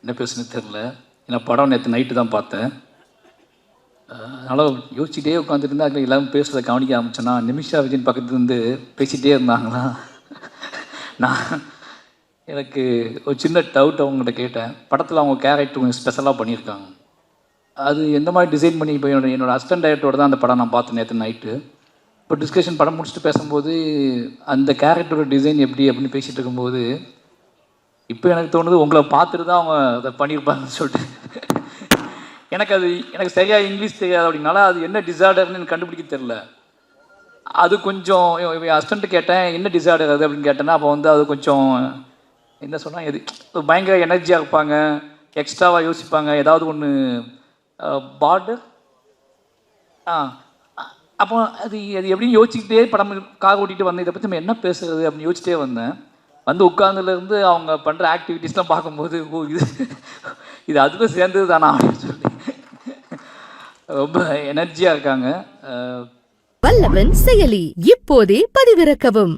என்ன பேசுன்னு தெரில. ஏன்னா படம் நேற்று நைட்டு தான் பார்த்தேன். அதனால் யோசிச்சுட்டே உட்காந்துட்டு அதில் எல்லாரும் பேசுகிறத கவனிக்க ஆரம்பிச்சேன்னா, நிமிஷா விஜயன் பக்கத்துலேருந்து பேசிகிட்டே இருந்தாங்களா. நான் எனக்கு ஒரு சின்ன டவுட் அவங்ககிட்ட கேட்டேன். படத்தில் அவங்க கேரக்டர் கொஞ்சம் ஸ்பெஷலாக பண்ணியிருக்காங்க. அது எந்த மாதிரி டிசைன் பண்ணி இப்போ என்னோடய அசிஸ்டன்ட் டைரக்டரோட தான் அந்த படம் நான் பார்த்தேன் நேற்று நைட்டு. இப்போ டிஸ்கஷன் படம் முடிச்சுட்டு பேசும்போது அந்த கேரக்டரோட டிசைன் எப்படி அப்படின்னு பேசிகிட்டு இருக்கும்போது இப்போ எனக்கு தோணுது உங்களை பார்த்துட்டு தான் அவங்க அதை பண்ணியிருப்பாங்கன்னு சொல்லிட்டு. எனக்கு சரியாக இங்கிலீஷ் தெரியாது அப்படின்னால அது என்ன டிசார்டர்னு எனக்கு கண்டுபிடிக்க தெரில. அது கொஞ்சம் அசிஸ்டண்ட்டு கேட்டேன் என்ன டிசார்டர் அது அப்படின்னு கேட்டேன்னா, அப்போ வந்து அது கொஞ்சம் என்ன சொன்னால் எது பயங்கர எனர்ஜியாக இருப்பாங்க, எக்ஸ்ட்ராவாக யோசிப்பாங்க, ஏதாவது ஒன்று பார்டர் அப்போ அது எப்படின்னு யோசிச்சுக்கிட்டே படம் கார் ஓட்டிகிட்டு வந்தேன். இதை பற்றி நம்ம என்ன பேசுறது அப்படின்னு யோசிச்சிட்டே வந்தேன். வந்து உட்கார்ந்துலேருந்து அவங்க பண்ணுற ஆக்டிவிட்டீஸ்லாம் பார்க்கும்போது ஓ இது அதுக்கும் சேர்ந்தது தானா அப்படின்னு சொல்லி ரொம்ப எனர்ஜியாக இருக்காங்க. வல்லவன் செயலி இப்போதே பதிவிறக்கவும்.